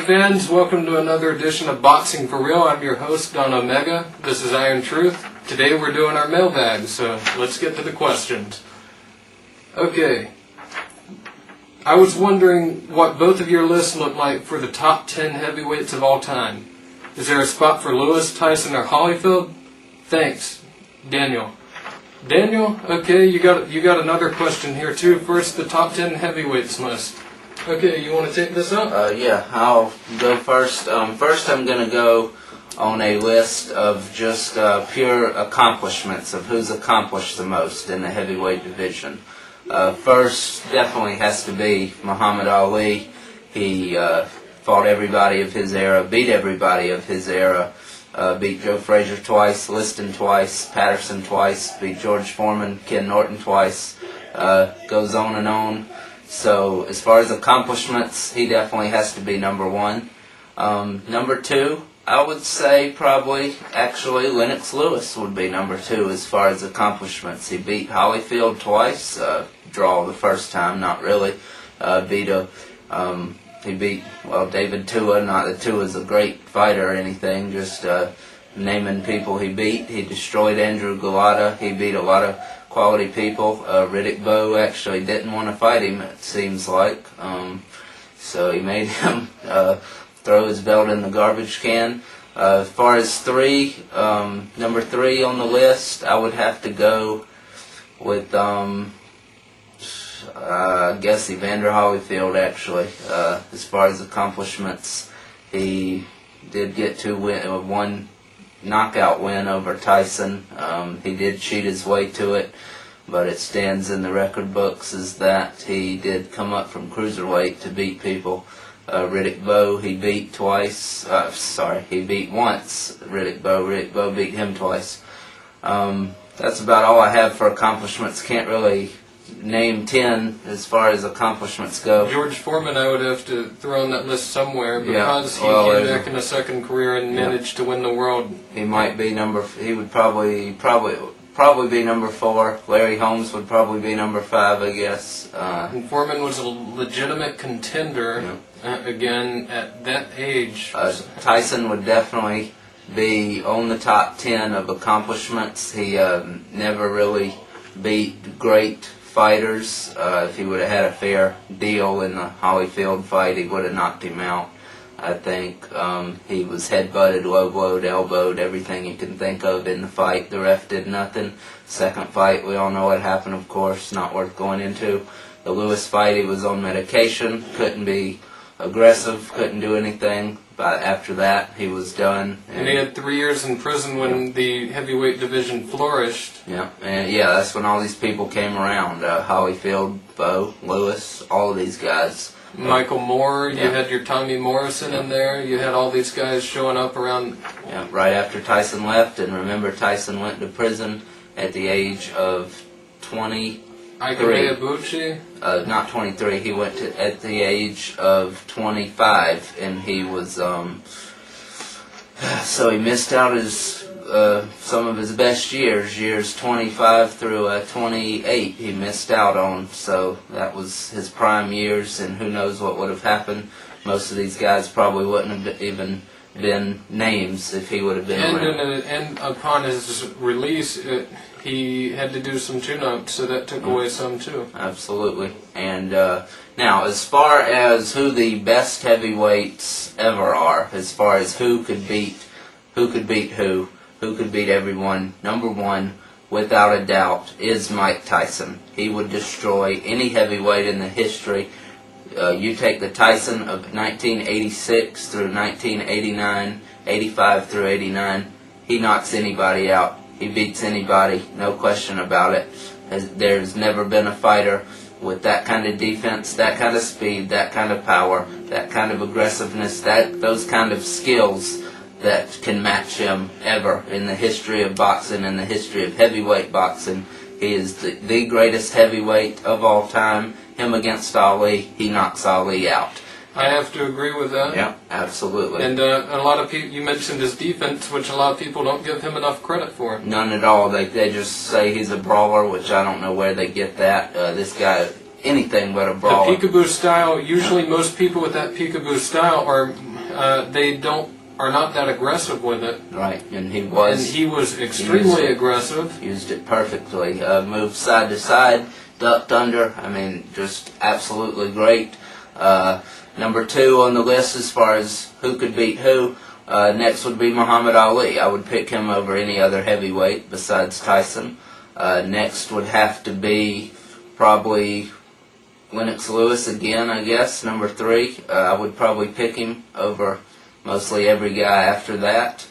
fans, welcome to another edition of Boxing for Real. I'm your host, Don Omega. This is Iron Truth. Today we're doing our mailbag, so let's get to the questions. Okay. I was wondering what both of your lists look like for the top 10 heavyweights of all time. Is there a spot for Lewis, Tyson, or Holyfield? Thanks, Daniel. Daniel, okay, you got another question here too. First, the top 10 heavyweights list. Okay, you want to take this up? Yeah, I'll go first. First, I'm going to go on a list of just pure accomplishments of who's accomplished the most in the heavyweight division. First, definitely has to be Muhammad Ali. He fought everybody of his era, beat everybody of his era, beat Joe Frazier twice, Liston twice, Patterson twice, beat George Foreman, Ken Norton twice, goes on and on. So as far as accomplishments, he definitely has to be number one. Number two, I would say actually Lennox Lewis would be number two as far as accomplishments. He beat Holyfield twice, draw the first time, not really. He beat David Tua. Not that Tua's a great fighter or anything, just naming people he beat. He destroyed Andrew Galata. He beat a lot of quality people. Riddick Bowe actually didn't want to fight him, it seems like. So he made him throw his belt in the garbage can. As far as number three on the list, I would have to go with, I guess, Evander Holyfield, actually. As far as accomplishments, he did get one knockout win over Tyson. He did cheat his way to it, but it stands in the record books as that he did come up from cruiserweight to beat people. Riddick Bowe, he beat twice. He beat once Riddick Bowe. Riddick Bowe beat him twice. That's about all I have for accomplishments. Can't really name 10 as far as accomplishments go. George Foreman I would have to throw on that list somewhere because he came back in a second career and managed to win the world. He might be he would probably be number 4. Larry Holmes would probably be number 5, I guess. And Foreman was a legitimate contender again at that age. Tyson would definitely be on the top 10 of accomplishments. He never really beat great fighters. If he would have had a fair deal in the Holyfield fight, he would have knocked him out. I think he was headbutted, low-blowed, elbowed, everything you can think of in the fight. The ref did nothing. Second fight, we all know what happened, of course, not worth going into. The Lewis fight, he was on medication, couldn't be aggressive, couldn't do anything. But after that, he was done. And he had 3 years in prison when the heavyweight division flourished. Yeah, and that's when all these people came around. Holyfield, Bowe, Lewis, all of these guys. Michael Moore, you had your Tommy Morrison in there. You had all these guys showing up around. Yeah, right after Tyson left. And remember, Tyson went to prison at the age of 23. Ike Ibuchi? Not 23. He went at the age of 25, and he was so he missed out some of his best years 25 through 28. He missed out on, so that was his prime years, and who knows what would have happened. Most of these guys probably wouldn't have even been names if he would have been around. And upon his release, he had to do some tune-ups, so that took away some too. Absolutely. And now, as far as who the best heavyweights ever are, as far as who could beat who could beat everyone, number one, without a doubt, is Mike Tyson. He would destroy any heavyweight in the history. You take the Tyson of 1986 through 1989, 85 through 89, he knocks anybody out. He beats anybody, no question about it. There's never been a fighter with that kind of defense, that kind of speed, that kind of power, that kind of aggressiveness, those kind of skills that can match him ever in the history of boxing, in the history of heavyweight boxing. He is the greatest heavyweight of all time. Him against Ali, he knocks Ali out. I have to agree with that. Yeah, absolutely. And a lot of people, you mentioned his defense, which a lot of people don't give him enough credit for. None at all. They just say he's a brawler, which I don't know where they get that. This guy, anything but a brawler. The peekaboo style, usually most people with that peekaboo style are they are not that aggressive with it. Right, and he was extremely aggressive. Used it perfectly. Moved side to side, ducked under. I mean, just absolutely great. Number 2 on the list as far as who could beat who. Next would be Muhammad Ali. I would pick him over any other heavyweight besides Tyson. Next would have to be probably Lennox Lewis again, I guess. Number 3. I would probably pick him over mostly every guy after that.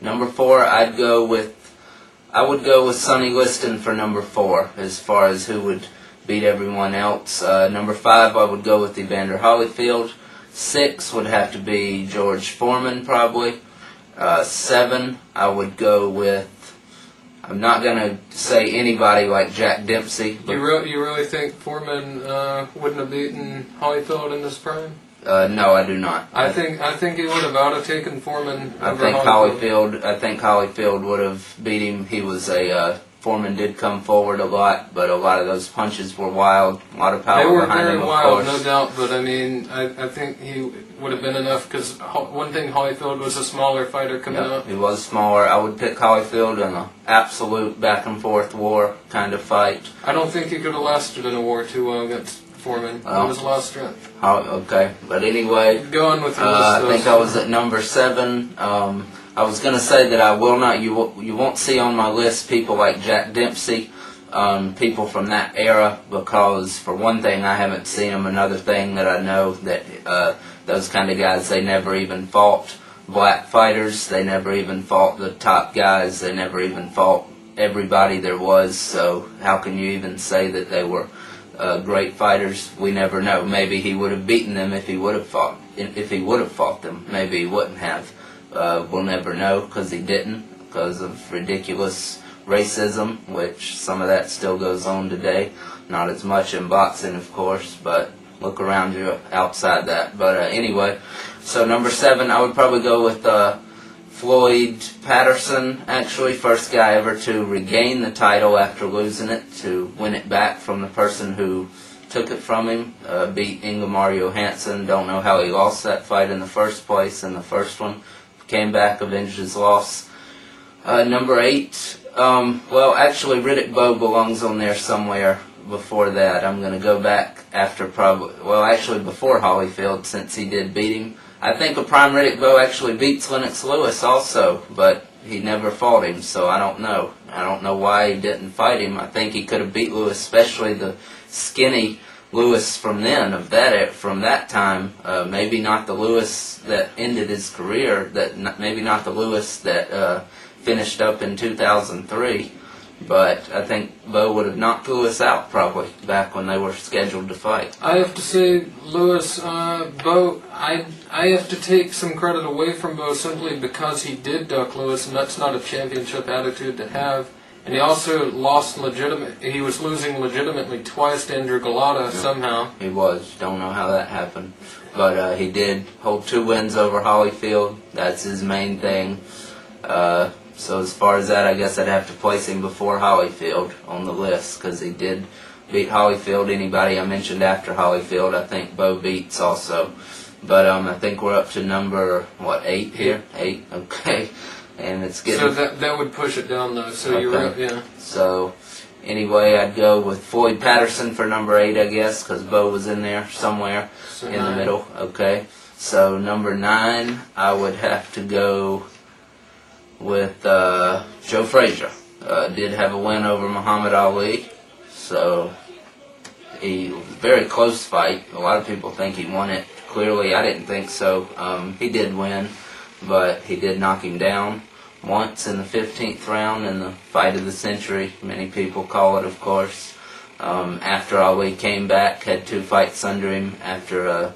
Number 4, I would go with Sonny Liston for number 4 as far as who would beat everyone else. Number 5, I would go with Evander Holyfield. 6 would have to be George Foreman probably. 7, I would go with, I'm not going to say anybody like Jack Dempsey. You really think Foreman wouldn't have beaten Holyfield in this prime? No, I do not. I think he would have out-taken Foreman. I think Holyfield would have beat him. He was Foreman did come forward a lot, but a lot of those punches were wild. A lot of power behind him, of course. They were very wild, no doubt. But I mean, I think he would have been enough because one thing, Holyfield was a smaller fighter coming up. He was smaller. I would pick Holyfield in an absolute back and forth war kind of fight. I don't think he could have lasted in a war too well against Foreman. He was lost strength. Okay, but anyway, going with I think I was at number 7. I was going to say that I will not. You won't see on my list people like Jack Dempsey, people from that era, because for one thing I haven't seen them. Another thing that I know that those kind of guys, they never even fought black fighters. They never even fought the top guys. They never even fought everybody there was. So how can you even say that they were great fighters? We never know. Maybe he would have beaten them if he would have fought. If he would have fought them, maybe he wouldn't have. We'll never know because he didn't, because of ridiculous racism, which some of that still goes on today. Not as much in boxing, of course, but look around you outside that. But anyway, so number 7, I would probably go with Floyd Patterson, actually, first guy ever to regain the title after losing it, to win it back from the person who took it from him, beat Ingemar Johansson. Don't know how he lost that fight in the first place in the first one. Came back, avenged his loss. Number 8, well, actually, Riddick Bowe belongs on there somewhere before that. I'm going to go back after before Holyfield, since he did beat him. I think a prime Riddick Bowe actually beats Lennox Lewis also, but he never fought him, so I don't know. I don't know why he didn't fight him. I think he could have beat Lewis, especially the skinny Lewis from that time. Maybe not the Lewis that ended his career. Maybe not the Lewis that finished up in 2003. But I think Bowe would have knocked Lewis out probably back when they were scheduled to fight. I have to say, Bowe, I have to take some credit away from Bowe simply because he did duck Lewis, and that's not a championship attitude to have. And he also lost he was losing legitimately twice to Andrew Galata somehow. He was. Don't know how that happened. But he did hold 2 wins over Holyfield. That's his main thing. So as far as that, I guess I'd have to place him before Holyfield on the list, because he did beat Holyfield. Anybody I mentioned after Holyfield, I think Bowe beats also. But I think we're up to number, 8 here? 8, okay. And it's getting... So that would push it down, though, so okay. You're right, yeah. So, anyway, I'd go with Floyd Patterson for number 8, I guess, because Bowe was in there somewhere in the middle. Okay. So, number 9, I would have to go with Joe Frazier. Did have a win over Muhammad Ali, so he was a very close fight. A lot of people think he won it. Clearly, I didn't think so. He did win, but he did knock him down once in the 15th round in the fight of the century. Many people call it, of course. After Ali came back, had 2 fights under him after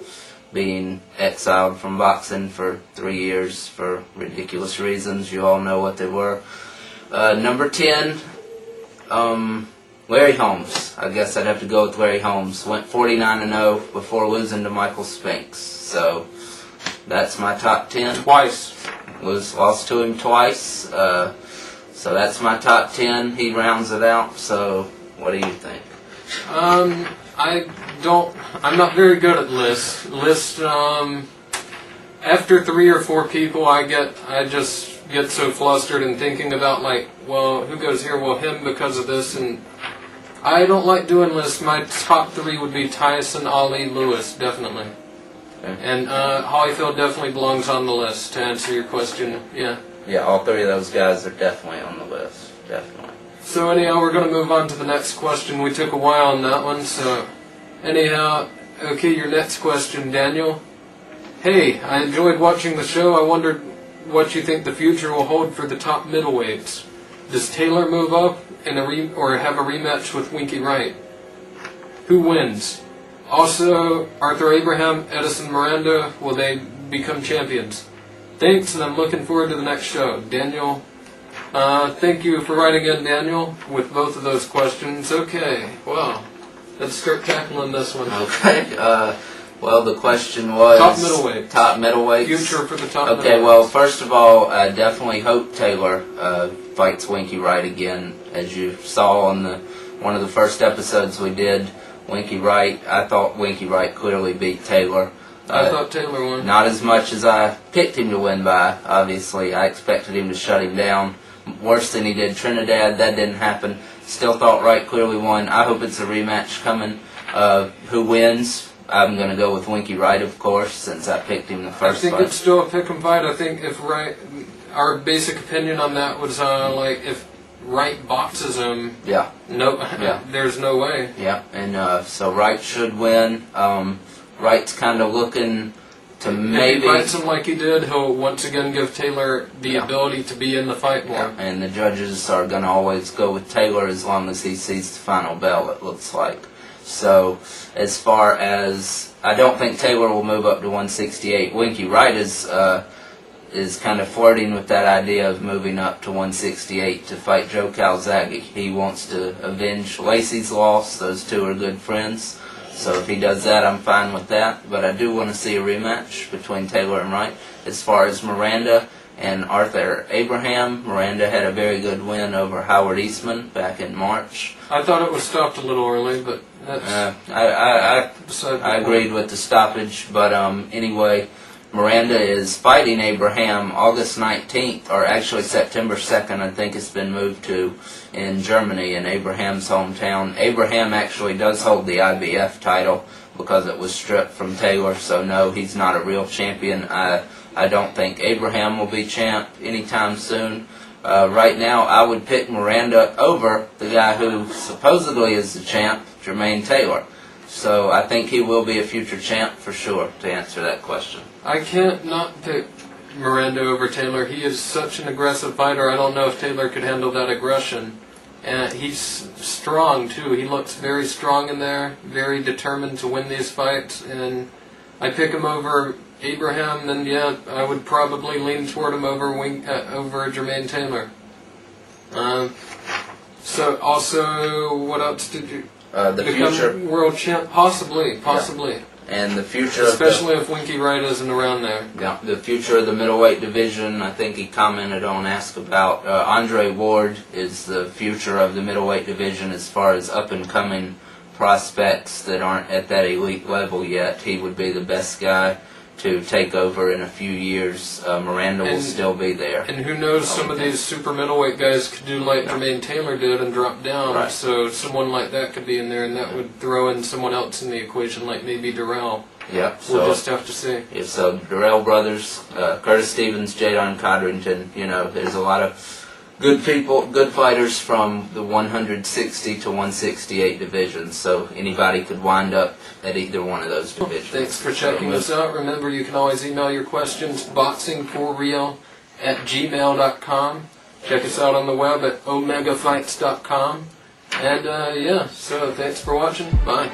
being exiled from boxing for 3 years for ridiculous reasons. You all know what they were. Number 10, Larry Holmes. I guess I'd have to go with Larry Holmes. Went 49-0 before losing to Michael Spinks. So that's my top 10. Twice. Lost to him twice. So that's my top 10. He rounds it out. So what do you think? I'm not very good at lists. after 3 or 4 people, I just get so flustered and thinking about, like, well, who goes here? Well, him because of this, and I don't like doing lists. My top 3 would be Tyson, Ali, Lewis, definitely. Okay. And Holyfield definitely belongs on the list, to answer your question, yeah. Yeah, all 3 of those guys are definitely on the list, definitely. So anyhow, we're going to move on to the next question. We took a while on that one, so anyhow, okay, your next question, Daniel. Hey, I enjoyed watching the show. I wondered what you think the future will hold for the top middleweights. Does Taylor move up in or have a rematch with Winky Wright? Who wins? Also, Arthur Abraham, Edison Miranda, will they become champions? Thanks, and I'm looking forward to the next show. Daniel, thank you for writing in, Daniel, with both of those questions. Okay, well, let's start tackling this one. Okay, well, the question was... Top middleweight. Top middleweight. Future for the top middleweight. Okay, well, first of all, I definitely hope Taylor fights Winky Wright again. As you saw on one of the first episodes we did, Winky Wright, I thought Winky Wright clearly beat Taylor. I thought Taylor won. Not as much as I picked him to win by, obviously. I expected him to shut him down worse than he did Trinidad. That didn't happen. Still thought Wright clearly won. I hope it's a rematch coming. Who wins? I'm going to go with Winky Wright, of course, since I picked him the first fight. I think it's still a pick-em fight. I think if Wright... Our basic opinion on that was, like, if Wright boxes him... Yeah. No, yeah. There's no way. Yeah, and so Wright should win. Wright's kind of looking to maybe... If he fights him like he did, he'll once again give Taylor the ability to be in the fight more. Yeah. And the judges are going to always go with Taylor as long as he sees the final bell, it looks like. So, as far as... I don't think Taylor will move up to 168. Winky Wright is kind of flirting with that idea of moving up to 168 to fight Joe Calzaghe. He wants to avenge Lacey's loss. Those two are good friends. So if he does that, I'm fine with that. But I do want to see a rematch between Taylor and Wright. As far as Miranda and Arthur Abraham, Miranda had a very good win over Howard Eastman back in March. I thought it was stopped a little early, but that's... I agreed with the stoppage. But anyway, Miranda is fighting Abraham August 19th, or actually September 2nd, I think it's been moved to, in Germany, in Abraham's hometown. Abraham actually does hold the IBF title because it was stripped from Taylor, so no, he's not a real champion. I don't think Abraham will be champ anytime soon. Right now, I would pick Miranda over the guy who supposedly is the champ, Jermaine Taylor. So I think he will be a future champ for sure, to answer that question. I can't not pick Miranda over Taylor. He is such an aggressive fighter. I don't know if Taylor could handle that aggression. And he's strong, too. He looks very strong in there, very determined to win these fights. And I pick him over Abraham, then yeah, I would probably lean toward him over Jermaine Taylor. So also, what else did you... the become future... world champ? Possibly. Yeah. And the future especially if Winky Wright isn't around there. Yeah, the future of the middleweight division, I think he commented on, asked about. Andre Ward is the future of the middleweight division as far as up-and-coming prospects that aren't at that elite level yet. He would be the best guy to take over in a few years. Miranda will still be there. And who knows, some of these super middleweight guys could do like Jermaine Taylor did and drop down. Right. So someone like that could be in there, and that would throw in someone else in the equation, like maybe Darrell. Yeah, We'll just have to see. Yeah, so Darrell brothers, Curtis Stevens, Jadon Codrington, there's a lot of good people, good fighters from the 160 to 168 divisions, so anybody could wind up at either one of those divisions. Thanks for checking us out. Remember, you can always email your questions, boxingforreal@gmail.com. Check us out on the web at omegafights.com. And yeah, so thanks for watching. Bye.